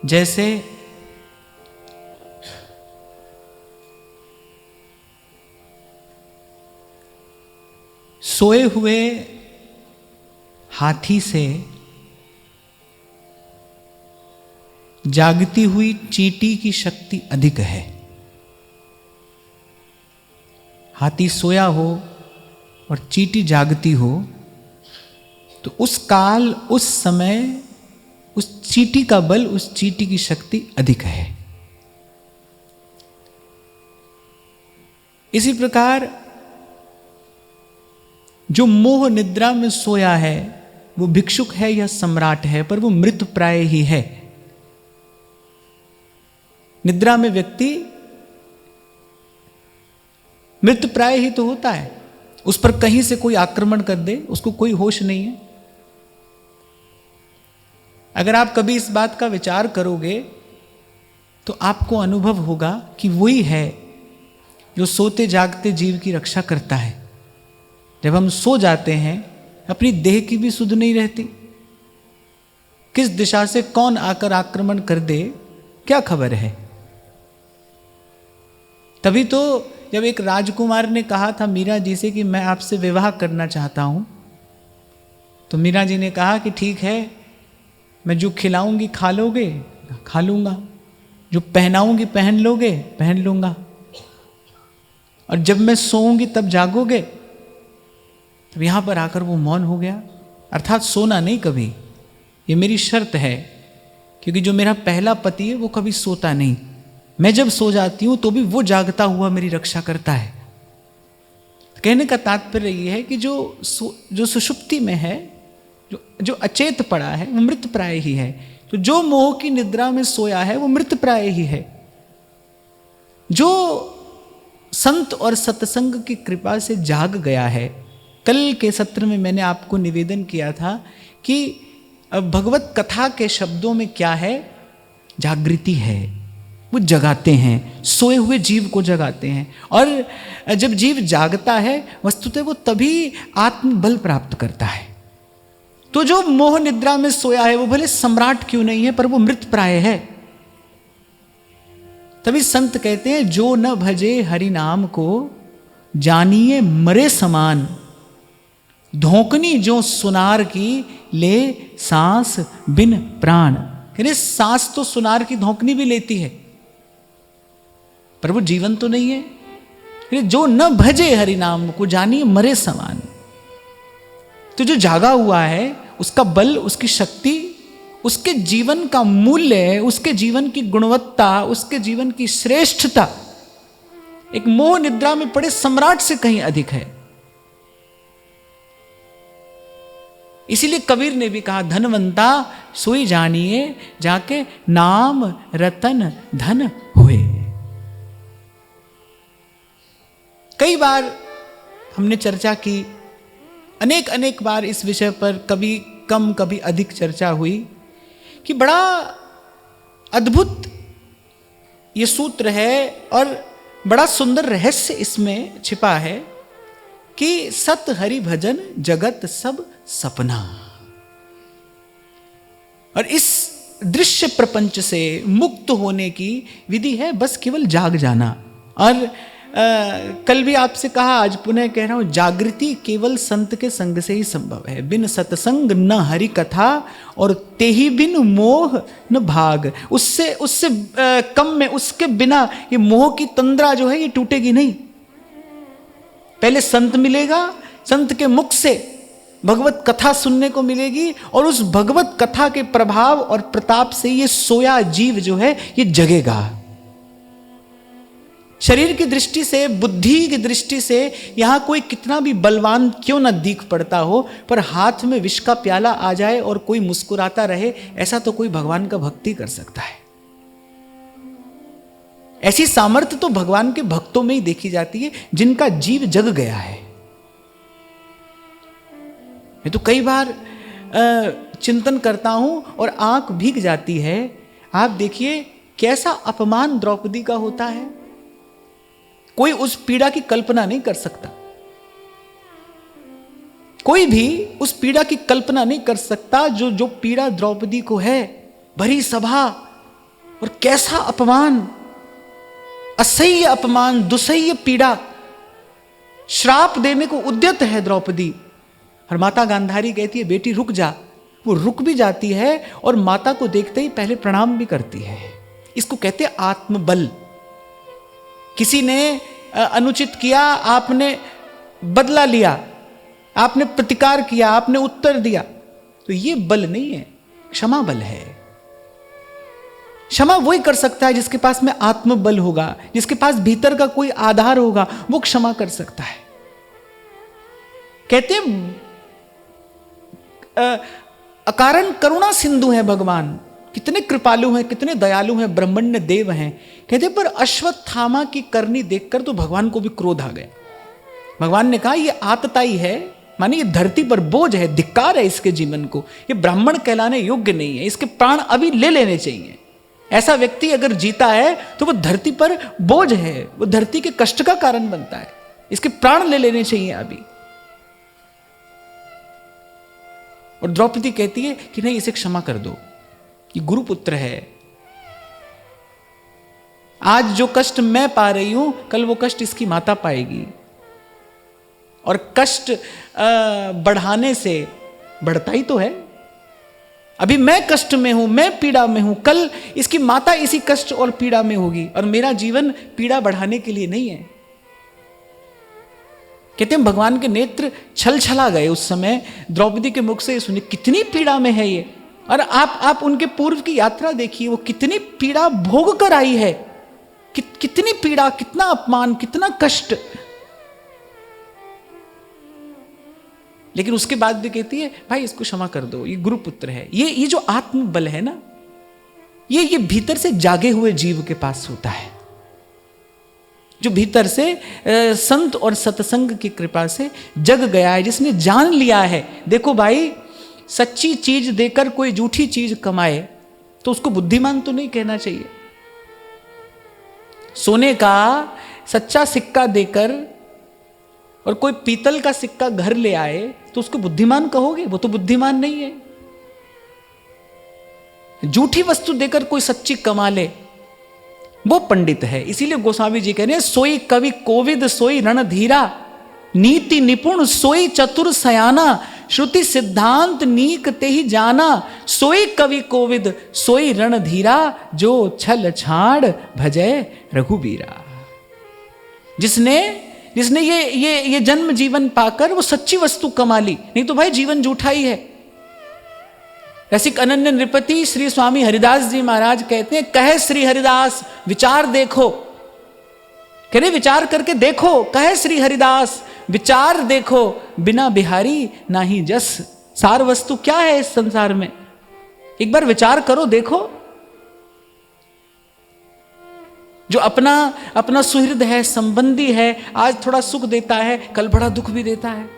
जैसे सोए हुए हाथी से जागती हुई चींटी की शक्ति अधिक है। हाथी सोया हो और चींटी जागती हो तो उस काल, उस समय उस चींटी का बल, उस चींटी की शक्ति अधिक है। इसी प्रकार जो मोह निद्रा में सोया है वो भिक्षुक है या सम्राट है, पर वो मृत प्राय ही है। निद्रा में व्यक्ति मृत प्राय ही तो होता है। उस पर कहीं से कोई आक्रमण कर दे, उसको कोई होश नहीं है। अगर आप कभी इस बात का विचार करोगे तो आपको अनुभव होगा कि वही है जो सोते जागते जीव की रक्षा करता है। जब हम सो जाते हैं अपनी देह की भी सुध नहीं रहती, किस दिशा से कौन आकर आक्रमण कर दे क्या खबर है। तभी तो जब एक राजकुमार ने कहा था मीरा जी से कि मैं आपसे विवाह करना चाहता हूं, तो मीरा जी ने कहा कि ठीक है, मैं जो खिलाऊंगी खा लोगे, खा लूंगा, जो पहनाऊंगी पहन लोगे, पहन लूंगा, और जब मैं सोऊंगी तब जागोगे। तब यहां पर आकर वो मौन हो गया। अर्थात सोना नहीं कभी, ये मेरी शर्त है, क्योंकि जो मेरा पहला पति है वो कभी सोता नहीं। मैं जब सो जाती हूं तो भी वो जागता हुआ मेरी रक्षा करता है। कहने का तात्पर्य ये है कि जो सुषुप्ति में है, जो अचेत पड़ा है वो मृत प्राय ही है। तो जो मोह की निद्रा में सोया है वो मृत प्राय ही है। जो संत और सत्संग की कृपा से जाग गया है, कल के सत्र में मैंने आपको निवेदन किया था कि भगवत कथा के शब्दों में क्या है, जागृति है। वो जगाते हैं, सोए हुए जीव को जगाते हैं। और जब जीव जागता है वस्तुतः वो तभी आत्मबल प्राप्त करता है। तो जो मोह निद्रा में सोया है वो भले सम्राट क्यों नहीं है, पर वो मृत प्राय है। तभी संत कहते हैं जो न भजे हरि नाम को जानिए मरे समान, धोकनी जो सुनार की ले सांस बिन प्राण। सांस तो सुनार की धोकनी भी लेती है, पर वो जीवन तो नहीं है। जो न भजे हरि नाम को जानिए मरे समान। तो जो जागा हुआ है उसका बल, उसकी शक्ति, उसके जीवन का मूल्य, उसके जीवन की गुणवत्ता, उसके जीवन की श्रेष्ठता एक मोह निद्रा में पड़े सम्राट से कहीं अधिक है। इसीलिए कबीर ने भी कहा धनवंता सोई जानिए जाके नाम रतन धन हुए। कई बार हमने चर्चा की, अनेक बार इस विषय पर कभी कम कभी अधिक चर्चा हुई कि बड़ा अद्भुत ये सूत्र है और बड़ा सुंदर रहस्य इसमें छिपा है कि सत हरि भजन जगत सब सपना। और इस दृश्य प्रपंच से मुक्त होने की विधि है बस केवल जाग जाना। और कल भी आपसे कहा, आज पुनः कह रहा हूं, जागृति केवल संत के संग से ही संभव है। बिन सत्संग न हरि कथा और तेहि बिन मोह न भाग। उससे कम में, उसके बिना ये मोह की तंद्रा जो है ये टूटेगी नहीं। पहले संत मिलेगा, संत के मुख से भगवत कथा सुनने को मिलेगी, और उस भगवत कथा के प्रभाव और प्रताप से ये सोया जीव जो है ये जगेगा। शरीर की दृष्टि से, बुद्धि की दृष्टि से यहां कोई कितना भी बलवान क्यों न दिख पड़ता हो, पर हाथ में विष का प्याला आ जाए और कोई मुस्कुराता रहे, ऐसा तो कोई भगवान का भक्ति कर सकता है। ऐसी सामर्थ्य तो भगवान के भक्तों में ही देखी जाती है जिनका जीव जग गया है। मैं तो कई बार चिंतन करता हूं और आंख भीग जाती है। आप देखिए कैसा अपमान द्रौपदी का होता है, कोई उस पीड़ा की कल्पना नहीं कर सकता। कोई भी उस पीड़ा की कल्पना नहीं कर सकता जो पीड़ा द्रौपदी को है। भरी सभा, और कैसा अपमान, असह्य अपमान, दुसह्य पीड़ा, श्राप देने को उद्यत है द्रौपदी। और माता गांधारी कहती है बेटी रुक जा। वो रुक भी जाती है और माता को देखते ही पहले प्रणाम भी करती है। इसको कहते हैं आत्मबल। किसी ने अनुचित किया, आपने बदला लिया, आपने प्रतिकार किया, आपने उत्तर दिया, तो ये बल नहीं है, क्षमा बल है। क्षमा वही कर सकता है जिसके पास में आत्मबल होगा, जिसके पास भीतर का कोई आधार होगा, वो क्षमा कर सकता है। कहते अकारण करुणा सिंधु है भगवान, कितने कृपालु हैं, कितने दयालु हैं, ब्रह्मण्य देव हैं। कहते पर अश्वत्थामा की करनी देखकर तो भगवान को भी क्रोध आ गया। भगवान ने कहा ये आतताई है, माने ये धरती पर बोझ है, धिक्कार है इसके जीवन को, ये ब्राह्मण कहलाने योग्य नहीं है, इसके प्राण अभी ले लेने चाहिए। ऐसा व्यक्ति अगर जीता है तो वो धरती पर बोझ है, वो धरती के कष्ट का कारण बनता है, इसके प्राण ले लेने चाहिए अभी। और द्रौपदी कहती है कि नहीं, इसे क्षमा कर दो, ये गुरुपुत्र है। आज जो कष्ट मैं पा रही हूं, कल वो कष्ट इसकी माता पाएगी। और कष्ट बढ़ाने से बढ़ता ही तो है। अभी मैं कष्ट में हूं, मैं पीड़ा में हूं, कल इसकी माता इसी कष्ट और पीड़ा में होगी, और मेरा जीवन पीड़ा बढ़ाने के लिए नहीं है। कहते हैं भगवान के नेत्र छल छला गए उस समय द्रौपदी के मुख से सुने, कितनी पीड़ा में है ये। और आप उनके पूर्व की यात्रा देखिए, वो कितनी पीड़ा भोग कर आई है, कितनी पीड़ा, कितना अपमान, कितना कष्ट। लेकिन उसके बाद भी कहती है भाई इसको क्षमा कर दो, ये गुरुपुत्र है। ये जो आत्मबल है ना, ये भीतर से जागे हुए जीव के पास होता है, जो भीतर से संत और सत्संग की कृपा से जग गया है, जिसने जान लिया है। देखो भाई, सच्ची चीज देकर कोई झूठी चीज कमाए तो उसको बुद्धिमान तो नहीं कहना चाहिए। सोने का सच्चा सिक्का देकर और कोई पीतल का सिक्का घर ले आए तो उसको बुद्धिमान कहोगे? वो तो बुद्धिमान नहीं है। झूठी वस्तु देकर कोई सच्ची कमा ले, वो पंडित है। इसीलिए गोस्वामी जी कह रहे हैं, सोई कवि कोविद सोई रणधीरा, नीति निपुण सोई चतुर सयाना, श्रुति सिद्धांत नीक ते ही जाना, सोई कवि कोविद सोई रणधीरा, जो छल छाड़ भजय रघुबीरा। जिसने ये जन्म जीवन पाकर वो सच्ची वस्तु कमा ली, नहीं तो भाई जीवन झूठा ही है। रसिक अनन्य नृपति श्री स्वामी हरिदास जी महाराज कहते हैं, कहे श्री हरिदास विचार देखो, कह रहे विचार करके देखो, कहे श्री हरिदास विचार देखो, बिना बिहारी नाही जस। सार वस्तु क्या है इस संसार में, एक बार विचार करो, देखो। जो अपना सुहृद है, संबंधी है, आज थोड़ा सुख देता है, कल बड़ा दुख भी देता है।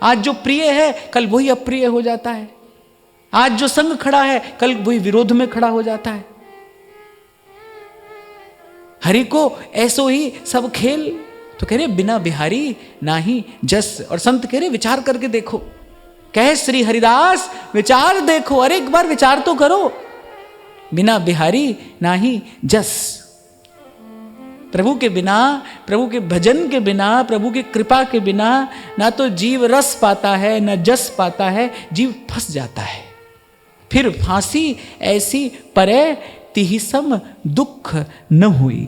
आज जो प्रिय है, कल वही अप्रिय हो जाता है। आज जो संग खड़ा है, कल वही विरोध में खड़ा हो जाता है। हरि को ऐसो ही सब खेल। तो कह रहे बिना बिहारी नाही जस। और संत कह रहे विचार करके देखो, कहे श्री हरिदास विचार देखो, अरे एक बार विचार तो करो। बिना बिहारी नाही जस। प्रभु के बिना, प्रभु के भजन के बिना, प्रभु की कृपा के बिना ना तो जीव रस पाता है, ना जस पाता है, जीव फंस जाता है। फिर फांसी ऐसी परे तिहि सम दुख न हुई।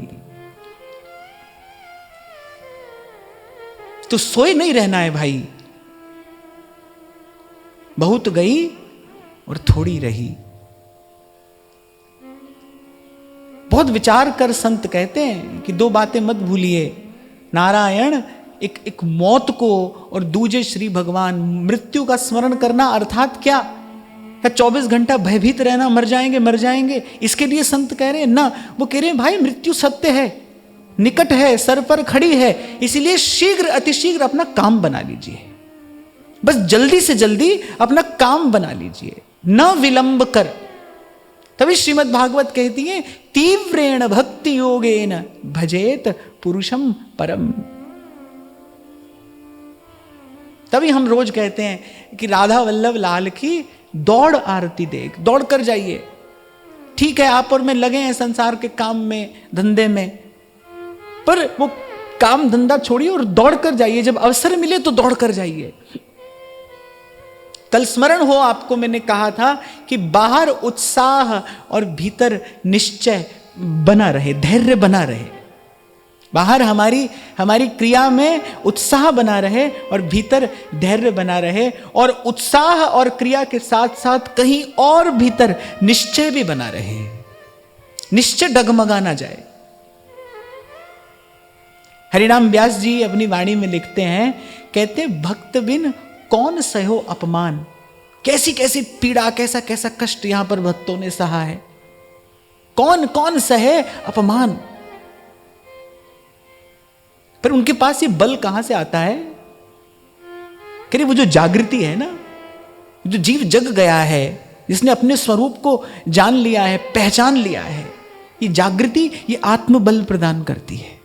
तो सोए नहीं रहना है भाई। बहुत गई और थोड़ी रही। बहुत विचार कर संत कहते हैं कि दो बातें मत भूलिए, नारायण एक मौत को और दूजे श्री भगवान। मृत्यु का स्मरण करना अर्थात क्या? 24 घंटा भयभीत रहना, मर जाएंगे, इसके लिए संत कह रहे हैं ना। वो कह रहे हैं भाई मृत्यु सत्य है, निकट है, सर पर खड़ी है, इसलिए शीघ्र अतिशीघ्र अपना काम बना लीजिए। बस जल्दी से जल्दी अपना काम बना लीजिए, न विलंब कर। तभी श्रीमद् भागवत कहती है, तीव्रेण भक्ति योगेन भजेत पुरुषम परम। तभी हम रोज कहते हैं कि राधा वल्लभ लाल की दौड़ आरती देख, दौड़ कर जाइए। ठीक है आप और मैं लगे हैं संसार के काम में, धंधे में, पर वो काम धंधा छोड़िए और दौड़ कर जाइए, जब अवसर मिले तो दौड़ कर जाइए। कल स्मरण हो आपको मैंने कहा था कि बाहर उत्साह और भीतर निश्चय बना रहे, धैर्य बना रहे। बाहर हमारी क्रिया में उत्साह बना रहे और भीतर धैर्य बना रहे, और उत्साह और क्रिया के साथ साथ कहीं और भीतर निश्चय भी बना रहे, निश्चय डगमगा ना जाए। हरिनाम व्यास जी अपनी वाणी में लिखते हैं, कहते भक्त बिन कौन सहो अपमान। कैसी कैसी पीड़ा, कैसा कैसा कष्ट यहां पर भक्तों ने सहा है, कौन कौन सहे अपमान। पर उनके पास ये बल कहां से आता है? कह रहे वो जो जागृति है ना, जो जीव जग गया है, जिसने अपने स्वरूप को जान लिया है, पहचान लिया है, ये जागृति ये आत्मबल प्रदान करती है।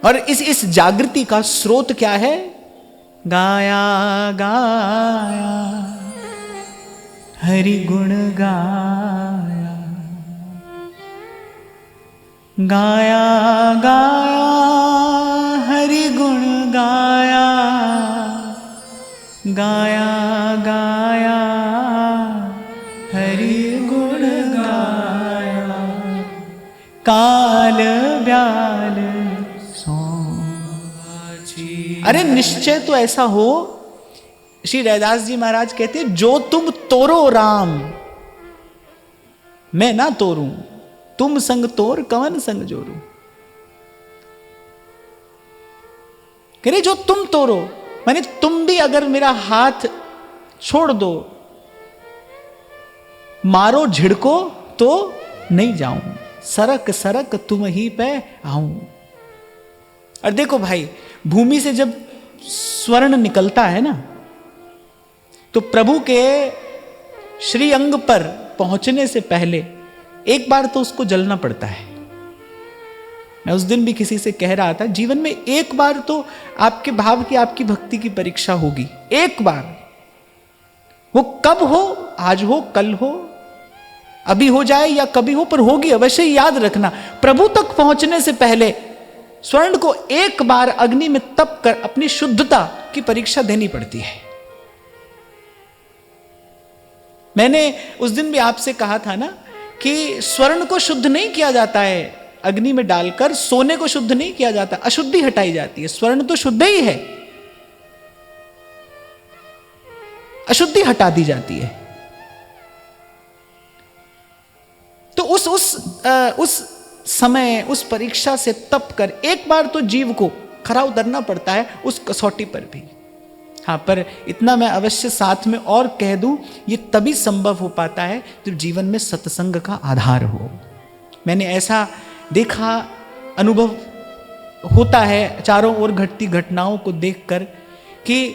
और इस जागृति का स्रोत क्या है? गाया गाया हरि गुण गाया, गाया गाया हरि गुण गाया, गाया गाया हरि गुण गाया, काल ब्याल। अरे निश्चय तो ऐसा हो, श्री रैदास जी महाराज कहते हैं, जो तुम तोरो राम मैं ना तोरूं, तुम संग तोर कवन संग जोरूं। कह रहे जो तुम तोरो, माने तुम भी अगर मेरा हाथ छोड़ दो, मारो झिड़को तो नहीं जाऊं, सरक सरक तुम ही पे आऊं। और देखो भाई, भूमि से जब स्वर्ण निकलता है ना, तो प्रभु के श्री अंग पर पहुंचने से पहले एक बार तो उसको जलना पड़ता है। मैं उस दिन भी किसी से कह रहा था, जीवन में एक बार तो आपके भाव की, आपकी भक्ति की परीक्षा होगी, एक बार। वो कब हो, आज हो, कल हो, अभी हो जाए या कभी हो, पर होगी अवश्य। याद रखना, प्रभु तक पहुंचने से पहले स्वर्ण को एक बार अग्नि में तप कर अपनी शुद्धता की परीक्षा देनी पड़ती है। मैंने उस दिन भी आपसे कहा था ना कि स्वर्ण को शुद्ध नहीं किया जाता है अग्नि में डालकर, सोने को शुद्ध नहीं किया जाता, अशुद्धि हटाई जाती है। स्वर्ण तो शुद्ध ही है, अशुद्धि हटा दी जाती है। तो उस समय, उस परीक्षा से तप कर एक बार तो जीव को खरा उतरना पड़ता है, उस कसौटी पर भी। हाँ, पर इतना मैं अवश्य साथ में और कह दूं, ये तभी संभव हो पाता है जब जीवन में सत्संग का आधार हो। मैंने ऐसा देखा, अनुभव होता है चारों ओर घटती घटनाओं को देखकर, कि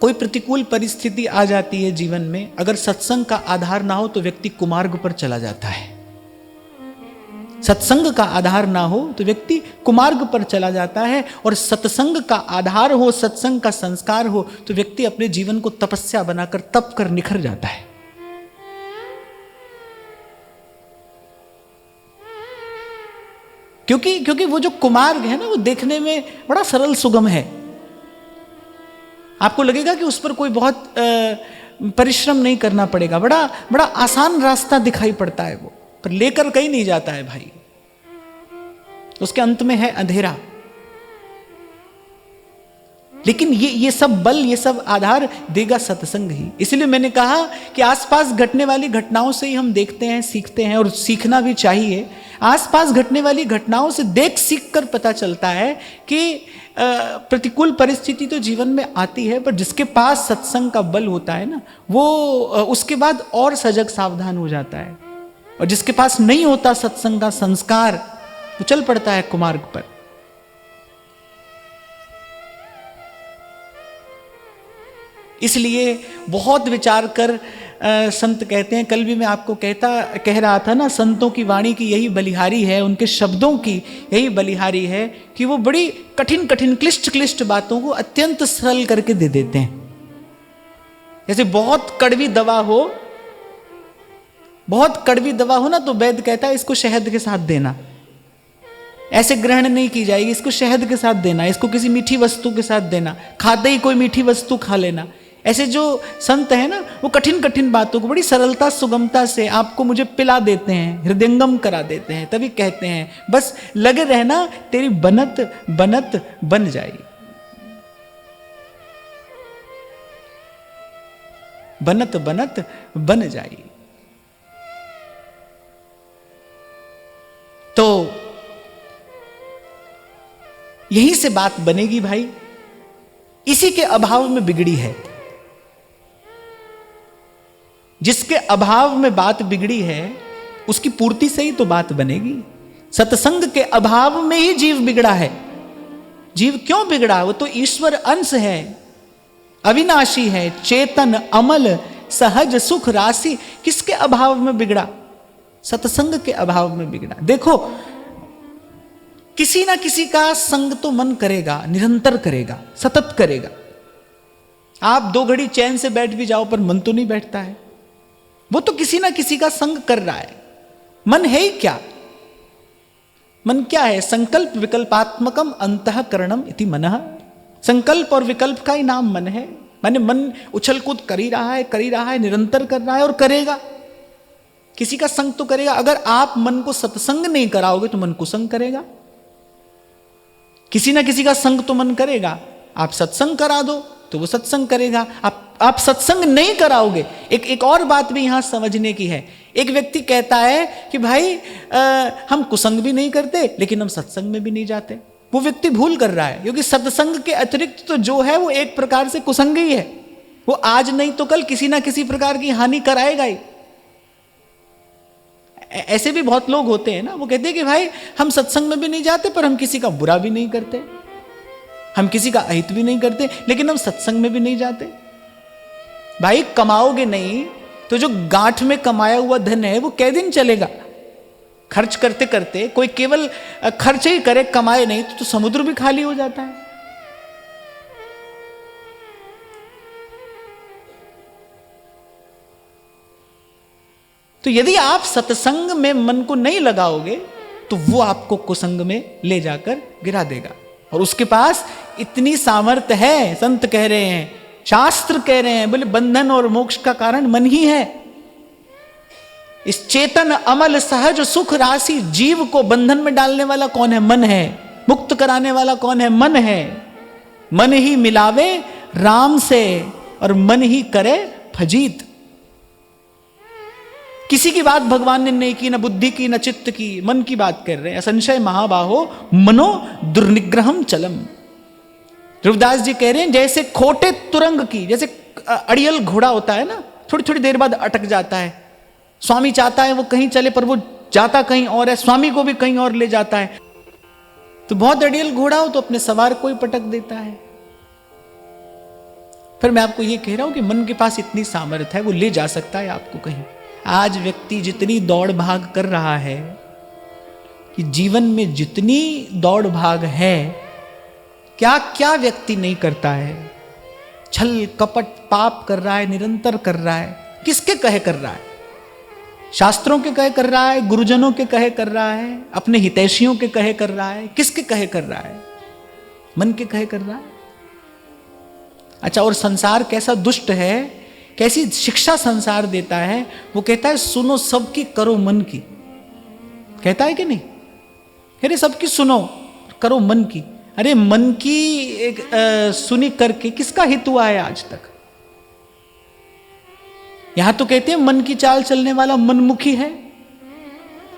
कोई प्रतिकूल परिस्थिति आ जाती है जीवन में, अगर सत्संग का आधार ना हो तो व्यक्ति कुमार्ग पर चला जाता है। सत्संग का आधार ना हो तो व्यक्ति कुमार्ग पर चला जाता है, और सत्संग का आधार हो, सत्संग का संस्कार हो, तो व्यक्ति अपने जीवन को तपस्या बनाकर तप कर निखर जाता है। क्योंकि वो जो कुमार्ग है ना, वो देखने में बड़ा सरल सुगम है। आपको लगेगा कि उस पर कोई बहुत परिश्रम नहीं करना पड़ेगा, बड़ा आसान रास्ता दिखाई पड़ता है वो, पर लेकर कहीं नहीं जाता है भाई। उसके अंत में है अंधेरा। लेकिन ये सब बल, ये सब आधार देगा सत्संग ही। इसलिए मैंने कहा कि आसपास घटने वाली घटनाओं से ही हम देखते हैं, सीखते हैं, और सीखना भी चाहिए। आसपास घटने वाली घटनाओं से देख सीख कर पता चलता है कि प्रतिकूल परिस्थिति तो जीवन में आती है, पर जिसके पास सत्संग का बल होता है ना, वो उसके बाद और सजग सावधान हो जाता है। और जिसके पास नहीं होता सत्संग का संस्कार, वो चल पड़ता है कुमार्ग पर। इसलिए बहुत विचार कर संत कहते हैं, कल भी मैं आपको कह रहा था ना, संतों की वाणी की यही बलिहारी है, उनके शब्दों की यही बलिहारी है कि वो बड़ी कठिन कठिन क्लिष्ट क्लिष्ट बातों को अत्यंत सरल करके दे देते हैं। जैसे बहुत कड़वी दवा हो ना, तो वैद्य कहता है इसको शहद के साथ देना, ऐसे ग्रहण नहीं की जाएगी, इसको शहद के साथ देना, इसको किसी मीठी वस्तु के साथ देना, खाते ही कोई मीठी वस्तु खा लेना। ऐसे जो संत है ना, वो कठिन कठिन बातों को बड़ी सरलता सुगमता से आपको मुझे पिला देते हैं, हृदयंगम करा देते हैं, तभी कहते हैं बस लगे रहना, तेरी बनत बनत बन जाएगी, बनत बनत बन जाएगी। तो यहीं से बात बनेगी भाई, इसी के अभाव में बिगड़ी है। जिसके अभाव में बात बिगड़ी है उसकी पूर्ति से ही तो बात बनेगी। सत्संग के अभाव में ही जीव बिगड़ा है। जीव क्यों बिगड़ा? वो तो ईश्वर अंश है, अविनाशी है, चेतन, अमल, सहज, सुख राशि। किसके अभाव में बिगड़ा? सत्संग के अभाव में बिगड़ा। देखो, किसी ना किसी का संग तो मन करेगा, निरंतर करेगा, सतत करेगा। आप 2 घड़ी चैन से बैठ भी जाओ पर मन तो नहीं बैठता है। वो तो किसी ना किसी का संग कर रहा है। मन है ही क्या? मन क्या है? संकल्प विकल्पात्मकम अंतःकरणम इति मनः। संकल्प और विकल्प का ही नाम मन है। माने मन उछल कूद कर ही रहा है, निरंतर कर रहा है और करेगा। किसी का संग तो करेगा। अगर आप मन को सत्संग नहीं कराओगे तो मन कुसंग करेगा। किसी ना किसी का संग तो मन करेगा। आप सत्संग करा दो तो वो सत्संग करेगा। आप सत्संग नहीं कराओगे। एक और बात भी यहां समझने की है। एक व्यक्ति कहता है कि भाई हम कुसंग भी नहीं करते लेकिन हम सत्संग में भी नहीं जाते। वो व्यक्ति भूल कर रहा है, क्योंकि सत्संग के अतिरिक्त तो जो है वो एक प्रकार से कुसंग ही है। वो आज नहीं तो कल किसी ना किसी प्रकार की हानि कराएगा ही। ऐसे भी बहुत लोग होते हैं ना, वो कहते हैं कि भाई हम सत्संग में भी नहीं जाते पर हम किसी का बुरा भी नहीं करते, हम किसी का अहित भी नहीं करते, लेकिन हम सत्संग में भी नहीं जाते। भाई कमाओगे नहीं तो जो गांठ में कमाया हुआ धन है वो कै दिन चलेगा? खर्च करते करते कोई केवल खर्च ही करे, कमाए नहीं तो समुद्र भी खाली हो जाता है। तो यदि आप सत्संग में मन को नहीं लगाओगे तो वो आपको कुसंग में ले जाकर गिरा देगा। और उसके पास इतनी सामर्थ्य है, संत कह रहे हैं, शास्त्र कह रहे हैं, बोले बंधन और मोक्ष का कारण मन ही है। इस चेतन, अमल, सहज, सुख राशि जीव को बंधन में डालने वाला कौन है? मन है। मुक्त कराने वाला कौन है? मन है। मन ही मिलावे राम से और मन ही करे फजीत। किसी की बात भगवान ने नहीं की, ना बुद्धि की, ना चित्त की, मन की बात कर रहे हैं। असंशय महाबाहो मनो दुर्निग्रहम चलम। रविदास जी कह रहे हैं जैसे खोटे तुरंग की, जैसे अड़ियल घोड़ा होता है ना, थोड़ी थोड़ी देर बाद अटक जाता है। स्वामी चाहता है वो कहीं चले पर वो जाता कहीं और है, स्वामी को भी कहीं और ले जाता है। तो बहुत अड़ियल घोड़ा हो तो अपने सवार को ही पटक देता है। फिर मैं आपको ये कह रहा हूं कि मन के पास इतनी सामर्थ्य है, वो ले जा सकता है आपको कहीं। आज व्यक्ति जितनी दौड़ भाग कर रहा है, कि जीवन में जितनी दौड़ भाग है, क्या क्या व्यक्ति नहीं करता है। छल कपट पाप कर रहा है, निरंतर कर रहा है। किसके कहे कर रहा है? शास्त्रों के कहे कर रहा है, गुरुजनों के कहे कर रहा है, अपने हितैषियों के कहे कर रहा है। किसके कहे कर रहा है? मन के कहे कर रहा है। अच्छा, और संसार कैसा दुष्ट है, कैसी शिक्षा संसार देता है। वो कहता है सुनो सबकी, करो मन की। कहता है कि नहीं? कह रहे सबकी सुनो, करो मन की। अरे मन की सुनी करके किसका हित हुआ है आज तक? यहां तो कहते हैं मन की चाल चलने वाला मनमुखी है,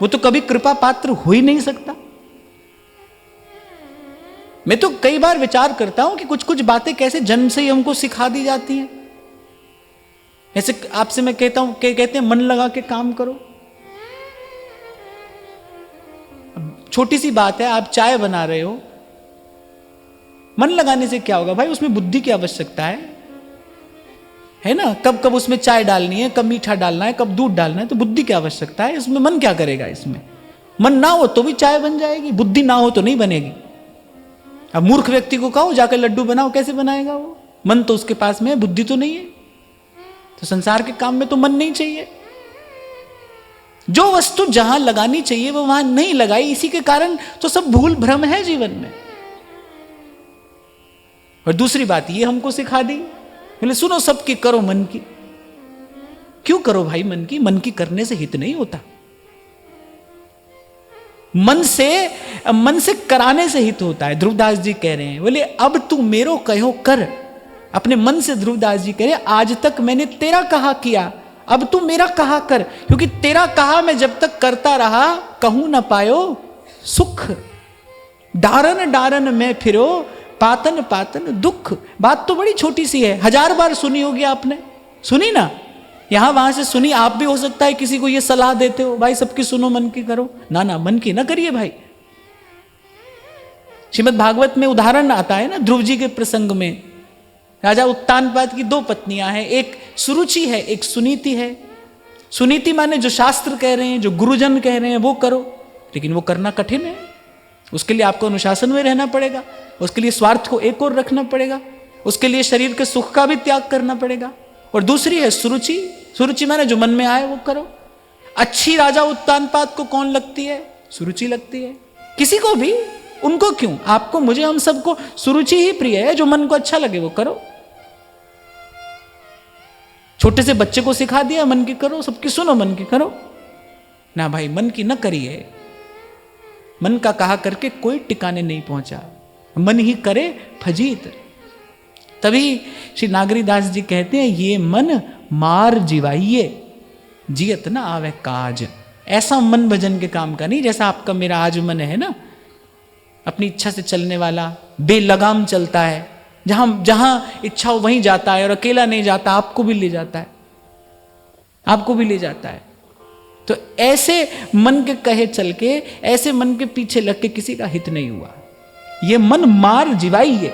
वो तो कभी कृपा पात्र हो ही नहीं सकता। मैं तो कई बार विचार करता हूं कि कुछ कुछ बातें कैसे जन्म से ही हमको सिखा दी जाती हैं। ऐसे आपसे मैं कहता हूं, कहते हैं मन लगा के काम करो। छोटी सी बात है, आप चाय बना रहे हो, मन लगाने से क्या होगा भाई? उसमें बुद्धि की आवश्यकता है ना। कब कब उसमें चाय डालनी है, कब मीठा डालना है, कब दूध डालना है, तो बुद्धि की आवश्यकता है। इसमें मन क्या करेगा? इसमें मन ना हो तो भी चाय बन जाएगी, बुद्धि ना हो तो नहीं बनेगी। अब मूर्ख व्यक्ति को कहो जाकर लड्डू बनाओ, कैसे बनाएगा वो? मन तो उसके पास में है, बुद्धि तो नहीं है। तो संसार के काम में तो मन नहीं चाहिए। जो वस्तु जहां लगानी चाहिए वो वहां नहीं लगाई, इसी के कारण तो सब भूल भ्रम है जीवन में। और दूसरी बात ये हमको सिखा दी, बोले सुनो सबकी करो मन की। क्यों करो भाई मन की? मन की करने से हित नहीं होता। मन से कराने से हित होता है। ध्रुवदास जी कह रहे हैं, बोले अब तू मेरो कहो कर। अपने मन से ध्रुवदास जी कह रहे हैं, आज तक मैंने तेरा कहा किया, अब तू मेरा कहा कर। क्योंकि तेरा कहा मैं जब तक करता रहा, कहूं न पायो सुख। डारन डारन में फिरो, पातन पातन दुख। बात तो बड़ी छोटी सी है, 1000 बार सुनी होगी आपने, सुनी ना, यहां वहां से सुनी। आप भी हो सकता है किसी को ये सलाह देते हो, भाई सबकी सुनो मन की करो। ना ना, मन की ना करिए भाई। श्रीमद् भागवत में उदाहरण आता है ना, ध्रुव जी के प्रसंग में। राजा उत्तानपाद की 2 पत्नियां हैं, एक सुरुचि है, एक सुनीति है। सुनीति माने जो शास्त्र कह रहे हैं, जो गुरुजन कह रहे हैं वो करो, लेकिन वो करना कठिन है। उसके लिए आपको अनुशासन में रहना पड़ेगा, उसके लिए स्वार्थ को एक और रखना पड़ेगा, उसके लिए शरीर के सुख का भी त्याग करना पड़ेगा। और दूसरी है सुरुचि। सुरुचि माने जो मन में आए वो करो। अच्छी राजा उत्तानपाद को कौन लगती है? सुरुचि लगती है। किसी को भी, उनको क्यों, आपको, मुझे, हम सबको सुरुचि ही प्रिय है। जो मन को अच्छा लगे वो करो। छोटे से बच्चे को सिखा दिया मन की करो, सबकी सुनो मन की करो। ना भाई, मन की न करिए। मन का कहा करके कोई टिकाने नहीं पहुंचा। मन ही करे फजीत। तभी श्री नागरीदास जी कहते हैं, ये मन मार जिवाइये, जियत ना आवे काज। ऐसा मन भजन के काम का नहीं, जैसा आपका मेरा आज मन है ना, अपनी इच्छा से चलने वाला, बेलगाम चलता है, जहां इच्छा हो वहीं जाता है, और अकेला नहीं जाता, आपको भी ले जाता है, आपको भी ले जाता है। तो ऐसे मन के कहे चल के, ऐसे मन के पीछे लग के किसी का हित नहीं हुआ। ये मन मार जिवाइये।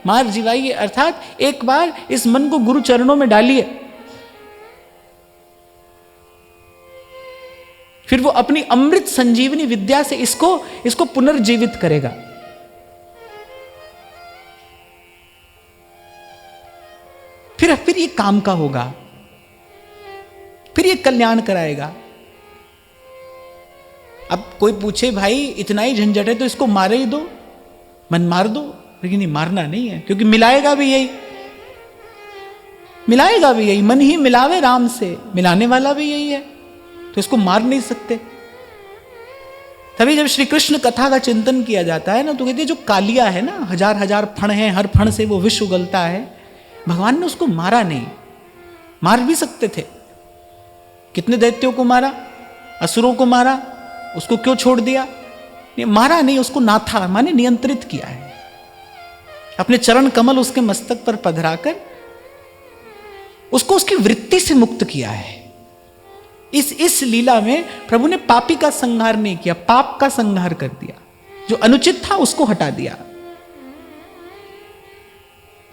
मार जिवाइये अर्थात एक बार इस मन को गुरु चरणों में डालिए, फिर वो अपनी अमृत संजीवनी विद्या से इसको पुनर्जीवित करेगा। फिर ये काम का होगा, फिर ये कल्याण कराएगा। अब कोई पूछे भाई इतना ही झंझट है तो इसको मारे ही दो, मन मार दो, लेकिन ये मारना नहीं है, क्योंकि मिलाएगा भी यही, मिलाएगा भी यही। मन ही मिलावे राम से, मिलाने वाला भी यही है, तो इसको मार नहीं सकते। तभी जब श्री कृष्ण कथा का चिंतन किया जाता है ना, तो कहते हैं जो कालिया है ना, 1000 फण है, हर फण से वो विष उगलता है, भगवान ने उसको मारा नहीं। मार भी सकते थे। कितने दैत्यों को मारा, असुरों को मारा, उसको क्यों छोड़ दिया? मारा नहीं, उसको नाथा माने नियंत्रित किया है। अपने चरण कमल उसके मस्तक पर पधराकर उसको उसकी वृत्ति से मुक्त किया है। इस लीला में प्रभु ने पापी का संहार नहीं किया, पाप का संहार कर दिया। जो अनुचित था उसको हटा दिया।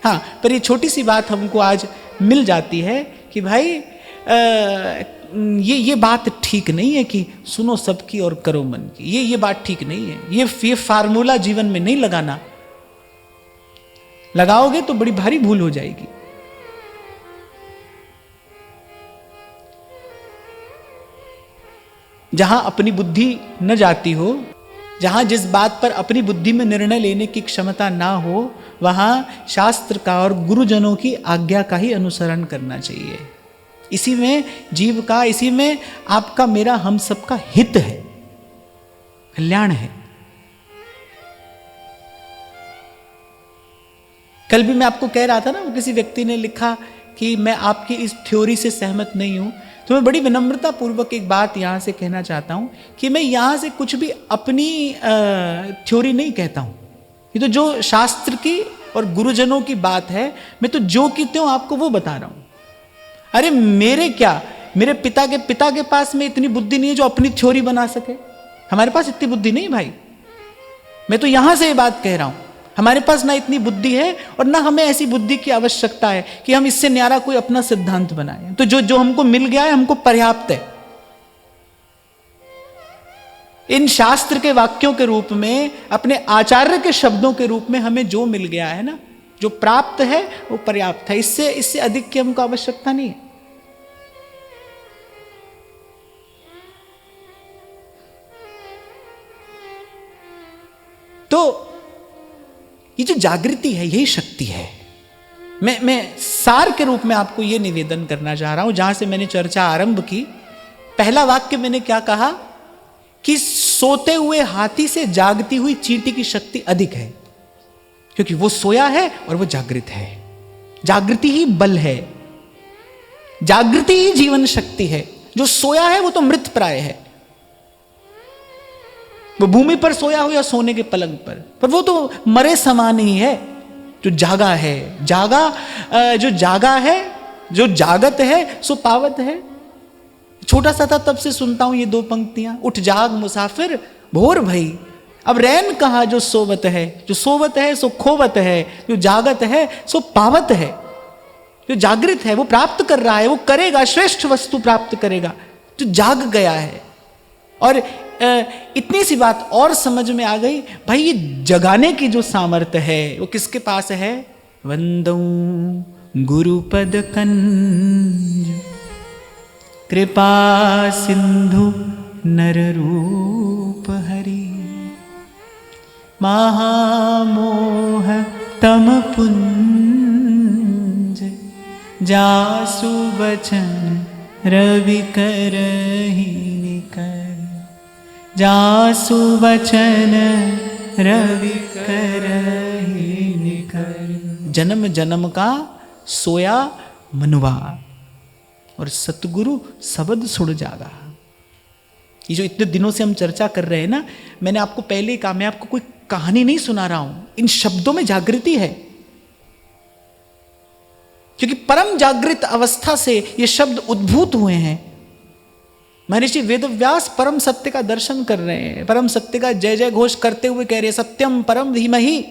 हाँ, पर ये छोटी सी बात हमको आज मिल जाती है कि भाई ये बात ठीक नहीं है कि सुनो सबकी और करो मन की। ये बात ठीक नहीं है। ये फार्मूला जीवन में नहीं लगाना। लगाओगे तो बड़ी भारी भूल हो जाएगी। जहां अपनी बुद्धि न जाती हो, जहां जिस बात पर अपनी बुद्धि में निर्णय लेने की क्षमता ना हो, वहां शास्त्र का और गुरुजनों की आज्ञा का ही अनुसरण करना चाहिए। इसी में जीव का, इसी में आपका, मेरा, हम सबका हित है, कल्याण है। कल भी मैं आपको कह रहा था ना, वो किसी व्यक्ति ने लिखा कि मैं आपकी इस थ्योरी से सहमत नहीं हूं। तो मैं बड़ी विनम्रता पूर्वक एक बात यहां से कहना चाहता हूं कि मैं यहां से कुछ भी अपनी थ्योरी नहीं कहता हूं। ये तो जो शास्त्र की और गुरुजनों की बात है, मैं तो जो कहते हूं आपको वो बता रहा हूं। अरे मेरे क्या, मेरे पिता के पास में इतनी बुद्धि नहीं है जो अपनी थ्योरी बना सके। हमारे पास इतनी बुद्धि नहीं भाई। मैं तो यहां से ये बात कह रहा हूं, हमारे पास ना इतनी बुद्धि है और ना हमें ऐसी बुद्धि की आवश्यकता है कि हम इससे न्यारा कोई अपना सिद्धांत बनाएं। तो जो हमको मिल गया है हमको पर्याप्त है। इन शास्त्र के वाक्यों के रूप में, अपने आचार्य के शब्दों के रूप में हमें जो मिल गया है ना, जो प्राप्त है वो पर्याप्त है। इससे अधिक की हमको आवश्यकता नहीं है। ये जो जागृति है यही शक्ति है। मैं सार के रूप में आपको ये निवेदन करना चाह रहा हूं, जहां से मैंने चर्चा आरंभ की। पहला वाक्य मैंने क्या कहा कि सोते हुए हाथी से जागती हुई चींटी की शक्ति अधिक है, क्योंकि वो सोया है और वो जागृत है। जागृति ही बल है, जागृति ही जीवन शक्ति है। जो सोया है वो तो मृत प्राय है, वो भूमि पर सोया हो या सोने के पलंग पर वो तो मरे समान ही है। जो जागा है, जो जागा है, जो जागत है सो पावत है। छोटा सा था तब से सुनता हूं ये दो पंक्तियां, उठ जाग मुसाफिर भोर भई। अब रैन कहा जो सोवत है, जो सोवत है सो खोवत है, जो जागत है सो पावत है। जो जागृत है वो प्राप्त कर रहा है, वो करेगा, श्रेष्ठ वस्तु प्राप्त करेगा। जो जाग गया है, और इतनी सी बात और समझ में आ गई, भाई ये जगाने की जो सामर्थ्य है वो किसके पास है? वंदौ गुरुपद कंज कृपा सिंधु नर रूप हरि महामोह तम पुंज जासु वचन रवि करहि निकर। जासु वचन रवि करहि निकर। जन्म जन्म का सोया मनुआ और सतगुरु सबद सुड़ जागा। ये जो इतने दिनों से हम चर्चा कर रहे हैं ना, मैंने आपको पहले ही कहा, मैं आपको कोई कहानी नहीं सुना रहा हूं, इन शब्दों में जागृति है। क्योंकि परम जागृत अवस्था से ये शब्द उद्भूत हुए हैं। महर्षि वेदव्यास परम सत्य का दर्शन कर रहे हैं, परम सत्य का जय जय घोष करते हुए कह रहे हैं, सत्यम परम धीमहि।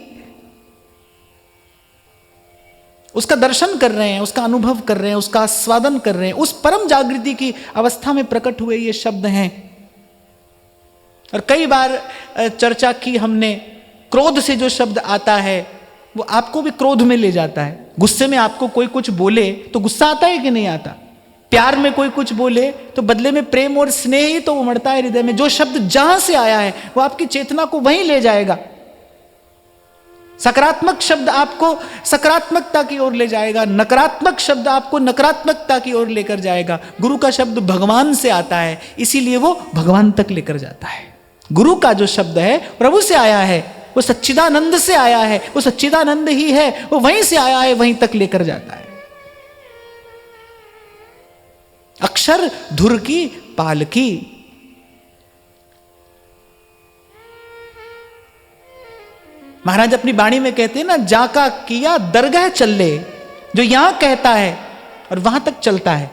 उसका दर्शन कर रहे हैं, उसका अनुभव कर रहे हैं, उसका आस्वादन कर रहे हैं। उस परम जागृति की अवस्था में प्रकट हुए ये शब्द हैं। और कई बार चर्चा की हमने, क्रोध से जो शब्द आता है वो आपको भी क्रोध में ले जाता है। गुस्से में आपको कोई कुछ बोले तो गुस्सा आता है कि नहीं आता? प्यार में कोई कुछ बोले तो बदले में प्रेम और स्नेह ही तो उमड़ता है हृदय में। जो शब्द जहां से आया है वो आपकी चेतना को वहीं ले जाएगा। सकारात्मक शब्द आपको सकारात्मकता की ओर ले जाएगा, नकारात्मक शब्द आपको नकारात्मकता की ओर लेकर जाएगा। गुरु का शब्द भगवान से आता है, इसीलिए वो भगवान तक लेकर जाता है। गुरु का जो शब्द है प्रभु से आया है, वो सच्चिदानंद से आया है, वो सच्चिदानंद ही है, वो वहीं से आया है, वहीं तक लेकर जाता है। अक्षर धुर की पालकी। महाराज अपनी बाणी में कहते हैं ना, जाका किया दरगाह चले। जो यहां कहता है और वहां तक चलता है।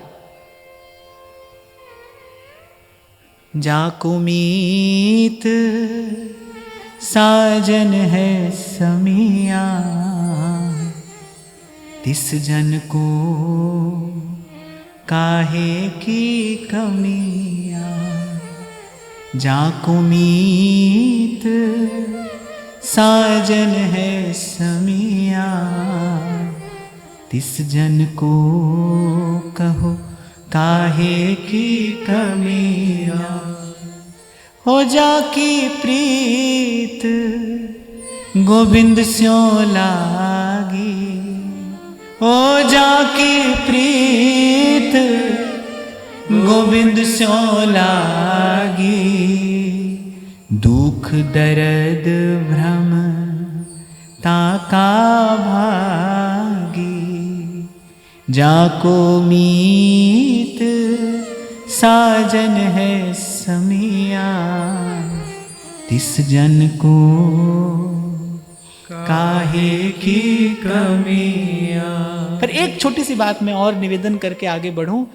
जाको मीत साजन है समिया, तिस जन को काहे की कमिया। जाको मीत साजन है समिया, तिस जन को कहो काहे की कमिया। हो जाकी प्रीत गोविंद स्यों लागी, हो जाकी प्रीत गोविंद स्यों लागी। दुख दर्द भ्रम ताका भागी, जाको मीत साजन है समिया, तिस जन को काहे की कमिया। पर एक छोटी सी बात मैं और निवेदन करके आगे बढ़ूं।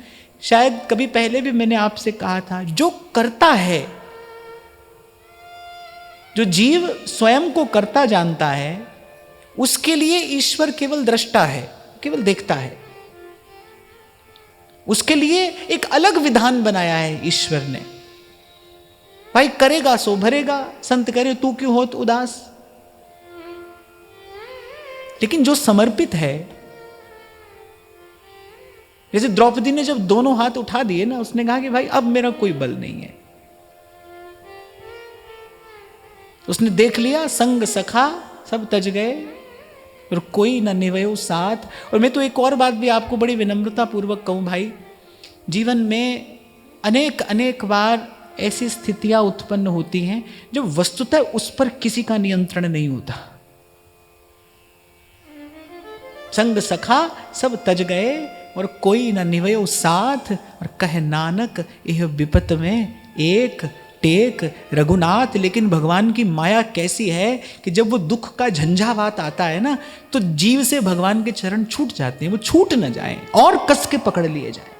शायद कभी पहले भी मैंने आपसे कहा था, जो करता है, जो जीव स्वयं को करता जानता है, उसके लिए ईश्वर केवल दृष्टा है, केवल देखता है। उसके लिए एक अलग विधान बनाया है ईश्वर ने। भाई करेगा सो भरेगा, संत करे तू क्यों होत उदास। लेकिन जो समर्पित है, जैसे द्रौपदी ने जब दोनों हाथ उठा दिए ना, उसने कहा कि भाई अब मेरा कोई बल नहीं है। उसने देख लिया संग सखा सब तज गए और कोई न निभयो साथ। और मैं तो एक और बात भी आपको बड़ी विनम्रता पूर्वक कहूँ भाई, जीवन में अनेक अनेक बार ऐसी स्थितियां उत्पन्न होती हैं जो वस्तुतः उस पर किसी का नियंत्रण नहीं होता। संग सखा सब तज गए और कोई न निभयो साथ। और कह नानक यह विपत में एक टेक रघुनाथ। लेकिन भगवान की माया कैसी है कि जब वो दुख का झंझावात आता है ना, तो जीव से भगवान के चरण छूट जाते हैं, वो छूट न जाएं और कस के पकड़ लिए जाएं,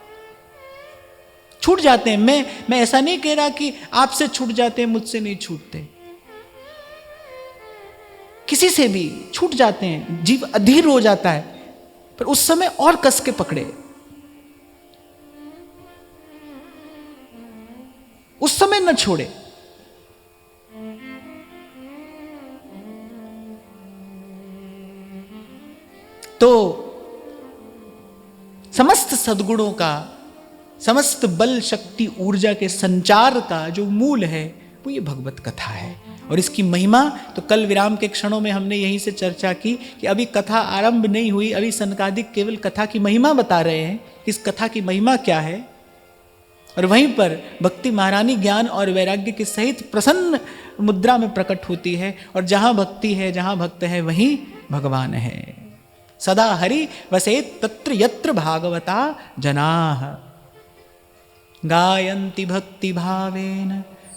छूट जाते हैं। मैं ऐसा नहीं कह रहा कि आपसे छूट जाते हैं, मुझसे नहीं छूटते, किसी से भी छूट जाते हैं, जीव अधीर हो जाता है, पर उस समय और कस के पकड़े, उस समय न छोड़े। तो समस्त सद्गुणों का, समस्त बल शक्ति ऊर्जा के संचार का जो मूल है वो ये भगवत कथा है। और इसकी महिमा तो कल विराम के क्षणों में हमने यहीं से चर्चा की कि अभी कथा आरंभ नहीं हुई, अभी सनकादिक केवल कथा की महिमा बता रहे हैं, इस कथा की महिमा क्या है। और वहीं पर भक्ति महारानी ज्ञान और वैराग्य के सहित प्रसन्न मुद्रा में प्रकट होती है। और जहां भक्ति है, जहां भक्त है, वहीं भगवान है। सदा हरि वसेत् तत्र यत्र भागवता जनाः गायन्ति भक्ति भावेन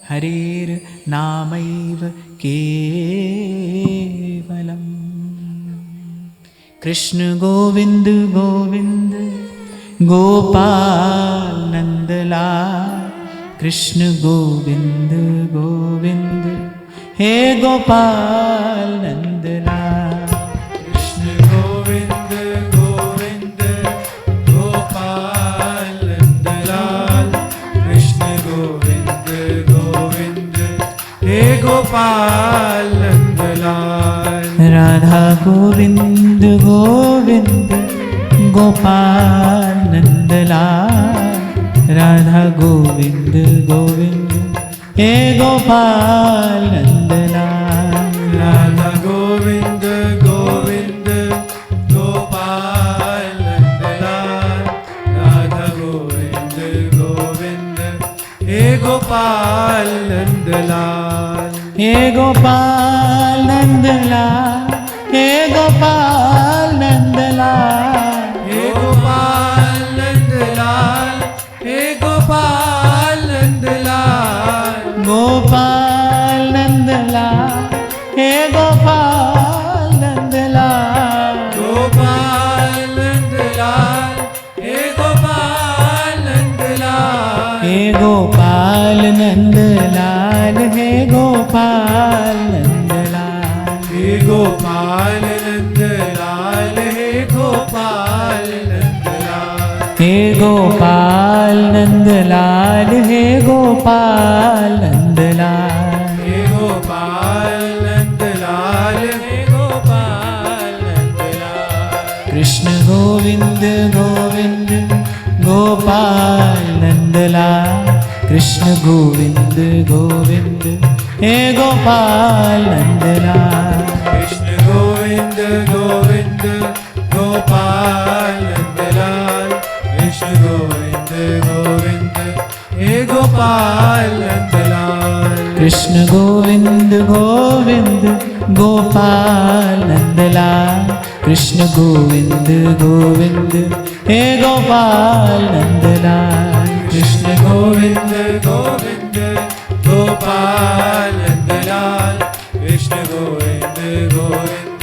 हरेर नामैव केवलम्। कृष्ण गोविंद गोविंद गोपाल नंदलाल। कृष्ण गोविंद गोविंद हे गोपाल नंदलाल। कृष्ण गोविंद गोविंद गोपाल नंदलाल। कृष्ण गोविंद गोविंद हे गोपाल नंदलाल। राधा गोविंद गोविंद गोपाल नंदलाल। राधा गोविंद गोविंद हे गोपाल नंदलाल। राधा गोविंद गोविंद गोपाल नंदलाल। राधा गोविंद गोविंद हे गोपाल नंदलाल। हे गोपाल नंदलाल। हे गोपाल नंदलाल। हे गोपाल नंदलाल। हे गोपाल नंदलाल। गोपाल नंदलाल। हे गोपाल नंदलाल। गोपाल नंदलाल। हे गोपाल नंदलाल। हे गोपाल नंदलाल। हे गोपाल नंदलाल। हे गोपाल नंदलाल। हे गोपाल नंदलाल। हे गोपाल नंदलाल। हे गोपाल नंदलाल। हे गोपाल नंदलाल। हे गोपाल नंदलाल। कृष्ण गोविंद गोविंद गोपाल नंदलाल। कृष्ण गोविंद गोविंद हे गोपाल नंदलाल। कृष्ण गोविंद गोविंद गोपाल नंदलाल। कृष्ण गोविंद गोविंद हे गोपाल नंदलाल। कृष्ण गोविंद गोविंद गोपाल नंदलाल। कृष्ण गोविंद गोविंद हे गोपाल नंदलाल। कृष्ण गोविंद गोविंद गोपाल नंदलाल। कृष्ण गोविंद गोविंद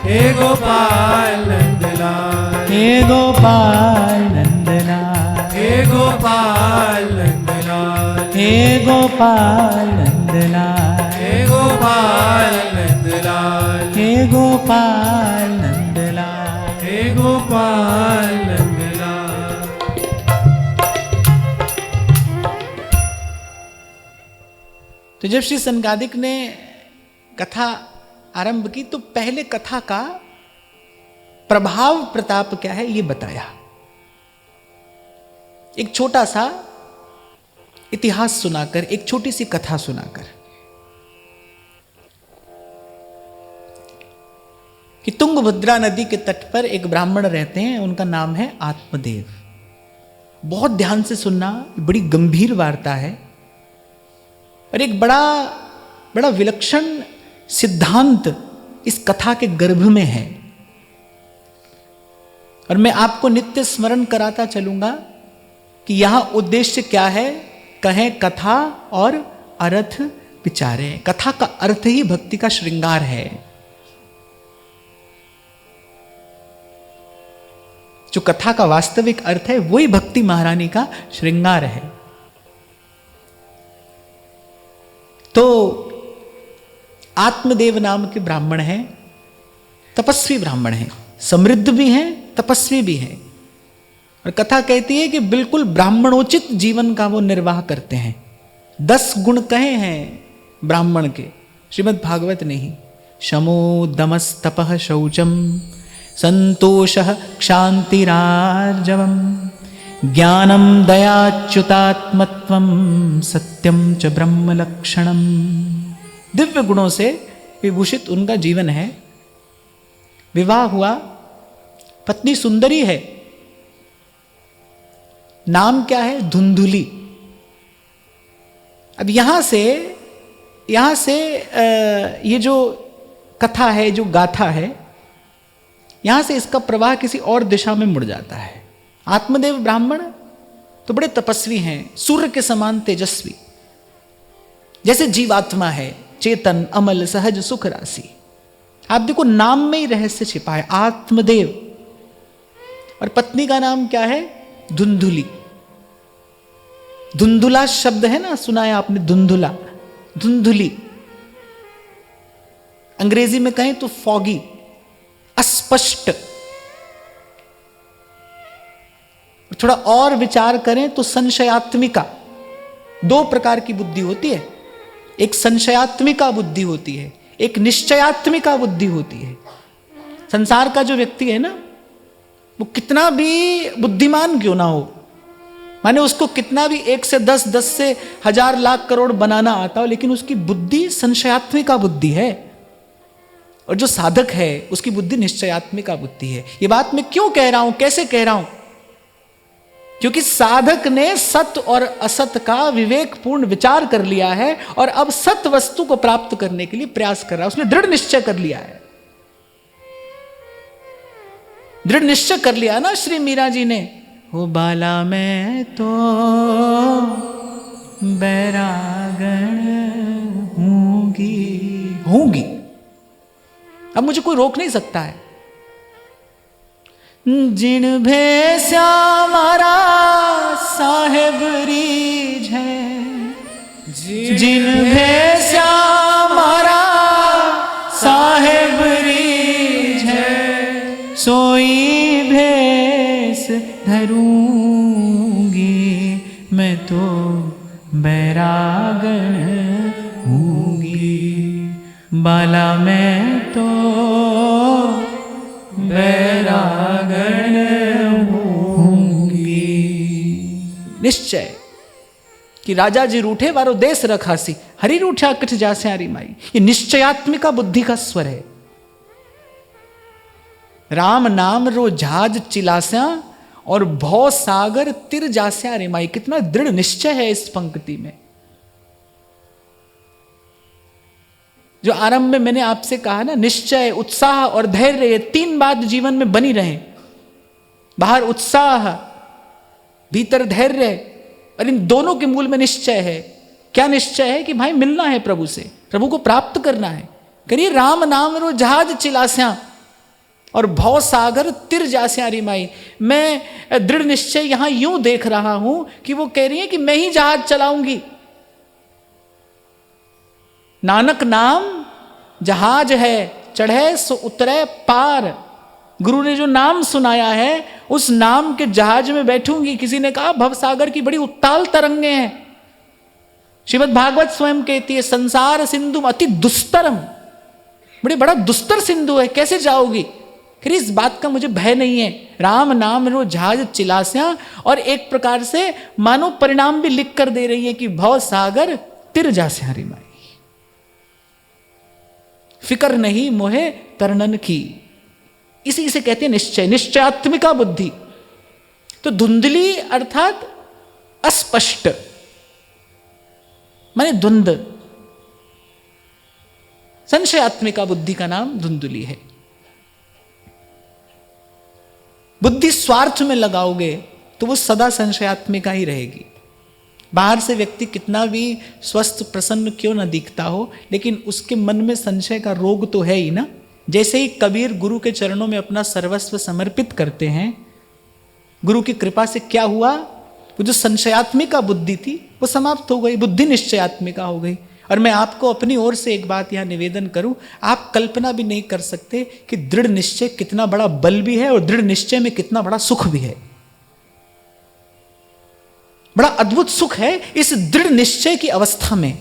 हे गोपाल नंदलाल। हे गोपाल नंदलाल। हे गोपाल नंदलाल। हे गोपाल नंदलाल। हे गोपाल नंदलाल। हे गोपाल नंदलाल। हे गोपाल नंदलाल। तो जब श्री सनकादिक ने कथा आरंभ की तो पहले कथा का प्रभाव प्रताप क्या है ये बताया। एक छोटा सा इतिहास सुनाकर, एक छोटी सी कथा सुनाकर। कि तुंगभद्रा नदी के तट पर एक ब्राह्मण रहते हैं, उनका नाम है आत्मदेव। बहुत ध्यान से सुनना, बड़ी गंभीर वार्ता है और एक बड़ा विलक्षण सिद्धांत इस कथा के गर्भ में है। और मैं आपको नित्य स्मरण कराता चलूंगा कि यहां उद्देश्य क्या है। कहें कथा और अर्थ विचारे। कथा का अर्थ ही भक्ति का श्रृंगार है। जो कथा का वास्तविक अर्थ है वही भक्ति महारानी का श्रृंगार है। तो आत्मदेव नाम के ब्राह्मण हैं, तपस्वी ब्राह्मण हैं, समृद्ध भी हैं, तपस्वी भी हैं। और कथा कहती है कि बिल्कुल ब्राह्मणोचित जीवन का वो निर्वाह करते हैं। 10 गुण कहे हैं ब्राह्मण के श्रीमद् भागवत ने ही। शमो दमस्तपः शौचम संतोषः क्षान्तिरार्जवम् ज्ञानम दयाच्युतात्मत्वं सत्यम च ब्रह्मलक्षणम। दिव्य गुणों से विभूषित उनका जीवन है। विवाह हुआ, पत्नी सुंदरी है, नाम क्या है? धुंधुली। अब यहां से ये जो कथा है, जो गाथा है, यहां से इसका प्रवाह किसी और दिशा में मुड़ जाता है। आत्मदेव ब्राह्मण तो बड़े तपस्वी हैं, सूर्य के समान तेजस्वी, जैसे जीवात्मा है, चेतन, अमल, सहज, सुख राशि। आप देखो नाम में ही रहस्य छिपा है, आत्मदेव। और पत्नी का नाम क्या है? धुंधुली। धुंधुला शब्द है ना, सुना है आपने? धुंधुला, धुंधुली। अंग्रेजी में कहें तो फॉगी, अस्पष्ट। थोड़ा और विचार करें तो संशयात्मिका। 2 प्रकार की बुद्धि होती है। एक संशयात्मिका बुद्धि होती है, एक निश्चयात्मिका बुद्धि होती है। संसार का जो व्यक्ति है ना, वो कितना भी बुद्धिमान क्यों ना हो, माने उसको कितना भी 1 से 10, 10 से 1000 लाख करोड़ बनाना आता हो, लेकिन उसकी बुद्धि संशयात्मिका बुद्धि है। और जो साधक है उसकी बुद्धि निश्चयात्मिका बुद्धि है। ये बात मैं क्यों कह रहा हूं, कैसे कह रहा हूं? क्योंकि साधक ने सत्य और असत्य का विवेकपूर्ण विचार कर लिया है और अब सत्य वस्तु को प्राप्त करने के लिए प्रयास कर रहा है। उसने दृढ़ निश्चय कर लिया है। दृढ़ निश्चय कर लिया ना श्री मीरा जी ने, हो बाला मैं तो बैरागण होंगी। अब मुझे कोई रोक नहीं सकता है। जिन भेस्या मारा साहेब रीझ है, जिन भेस्या मारा साहेब रीझ है, सोई भेस धरूंगी मैं तो बैरागण होंगी। बाला मैं तो बैरागण होंगी। निश्चय कि राजा जी रूठे वारो देश रखासी, हरि रूठा कठ जासे हरी माई। ये निश्चयात्मिका बुद्धि का स्वर है। राम नाम रो झाज चिलास्या और भव सागर तिर जास्या रे माई। कितना दृढ़ निश्चय है इस पंक्ति में। जो आरंभ में मैंने आपसे कहा ना, निश्चय, उत्साह और धैर्य, ये 3 बात जीवन में बनी रहे। बाहर उत्साह, भीतर धैर्य, और इन दोनों के मूल में निश्चय है। क्या निश्चय है? कि भाई मिलना है प्रभु से, प्रभु को प्राप्त करना है। करिए राम नाम रो जहाज चिलास्या और भव सागर तिर जास्या री माई। मैं दृढ़ निश्चय यहां यूं देख रहा हूं कि वो कह रही है कि मैं ही जहाज चलाऊंगी। नानक नाम जहाज है, चढ़े सो उतरे पार। गुरु ने जो नाम सुनाया है उस नाम के जहाज में बैठूंगी। किसी ने कहा भवसागर की बड़ी उत्ताल तरंगे हैं। श्रीमद् भागवत स्वयं कहती है संसार सिंधु अति दुस्तरम, बड़ा दुस्तर सिंधु है, कैसे जाओगी? फिर इस बात का मुझे भय नहीं है। राम नाम रो जहाज चिलास्या, और एक प्रकार से मानो परिणाम भी लिख कर दे रही है कि भव सागर तिर जास्या हरि माई। फिकर नहीं मोहे तरनन की। इसे कहते हैं निश्चय, निश्चयात्मिका बुद्धि। तो धुंधली अर्थात अस्पष्ट, माने द्वंद। संशयात्मिका बुद्धि का नाम धुंधली है। बुद्धि स्वार्थ में लगाओगे तो वो सदा संशयात्मिका ही रहेगी। बाहर से व्यक्ति कितना भी स्वस्थ प्रसन्न क्यों न दिखता हो, लेकिन उसके मन में संशय का रोग तो है ही ना। जैसे ही कबीर गुरु के चरणों में अपना सर्वस्व समर्पित करते हैं, गुरु की कृपा से क्या हुआ, वो जो संशयात्मिका बुद्धि थी वो समाप्त हो गई, बुद्धि निश्चयात्मिका हो गई। और मैं आपको अपनी ओर से एक बात यहां निवेदन करूं, आप कल्पना भी नहीं कर सकते कि दृढ़ निश्चय कितना बड़ा बल भी है और दृढ़ निश्चय में कितना बड़ा सुख भी है। बड़ा अद्भुत सुख है इस दृढ़ निश्चय की अवस्था में,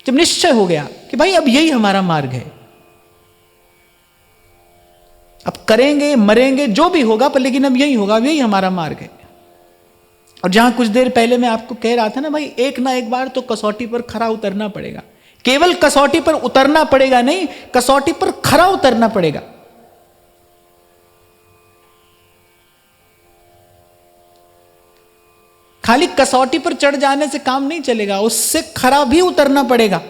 जब निश्चय हो गया कि भाई अब यही हमारा मार्ग है, अब करेंगे मरेंगे जो भी होगा पर लेकिन अब यही होगा, अब यही हमारा मार्ग है। और जहां कुछ देर पहले मैं आपको कह रहा था ना, भाई एक ना एक बार तो कसौटी पर खरा उतरना पड़ेगा। केवल कसौटी पर उतरना पड़ेगा नहीं, कसौटी पर खरा उतरना पड़ेगा। खाली कसौटी पर चढ़ जाने से काम नहीं चलेगा, उससे खरा भी उतरना पड़ेगा।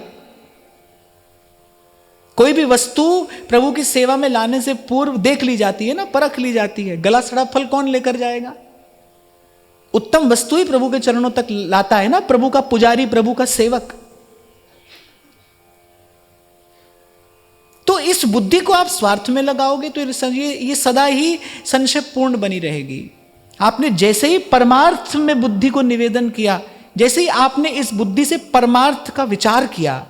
कोई भी वस्तु प्रभु की सेवा में लाने से पूर्व देख ली जाती है ना, परख ली जाती है। गला सड़ा फल कौन लेकर जाएगा? उत्तम वस्तु ही प्रभु के चरणों तक लाता है ना, प्रभु का पुजारी, प्रभु का सेवक। तो इस बुद्धि को आप स्वार्थ में लगाओगे तो ये सदा ही संशयपूर्ण बनी रहेगी। आपने जैसे ही परमार्थ में बुद्धि को निवेदन किया, जैसे ही आपने इस बुद्धि से परमार्थ का विचार किया,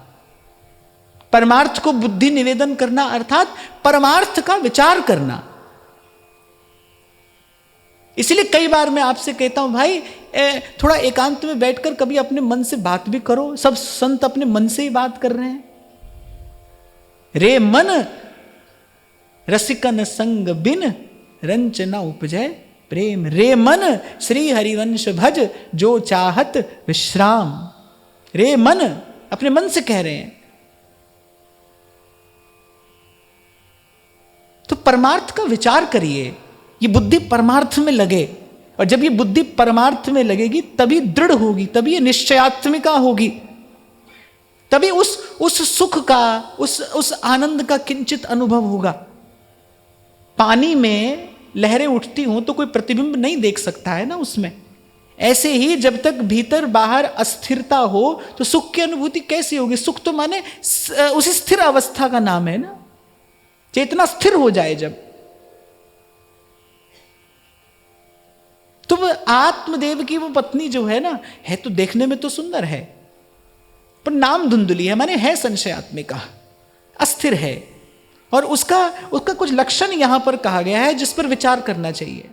परमार्थ को बुद्धि निवेदन करना अर्थात परमार्थ का विचार करना। इसलिए कई बार मैं आपसे कहता हूं भाई थोड़ा एकांत में बैठकर कभी अपने मन से बात भी करो। सब संत अपने मन से ही बात कर रहे हैं। रे मन रसिकन संग बिन रंच न उपजय प्रेम, रे मन श्री हरिवंश भज जो चाहत विश्राम। रे मन अपने मन से कह रहे हैं। तो परमार्थ का विचार करिए, ये बुद्धि परमार्थ में लगे। और जब ये बुद्धि परमार्थ में लगेगी तभी दृढ़ होगी, तभी ये निश्चयात्मिका होगी, तभी उस सुख का, उस आनंद का किंचित अनुभव होगा। पानी में लहरें उठती हों तो कोई प्रतिबिंब नहीं देख सकता है ना उसमें। ऐसे ही जब तक भीतर बाहर अस्थिरता हो तो सुख की अनुभूति कैसी होगी? सुख तो माने उसी स्थिर अवस्था का नाम है ना, चेतना स्थिर हो जाए जब। तो वो आत्मदेव की वो पत्नी जो है ना, है तो देखने में तो सुंदर है पर नाम धुंधली है, माने है संशयात्मिका, अस्थिर है। और उसका कुछ लक्षण यहां पर कहा गया है जिस पर विचार करना चाहिए।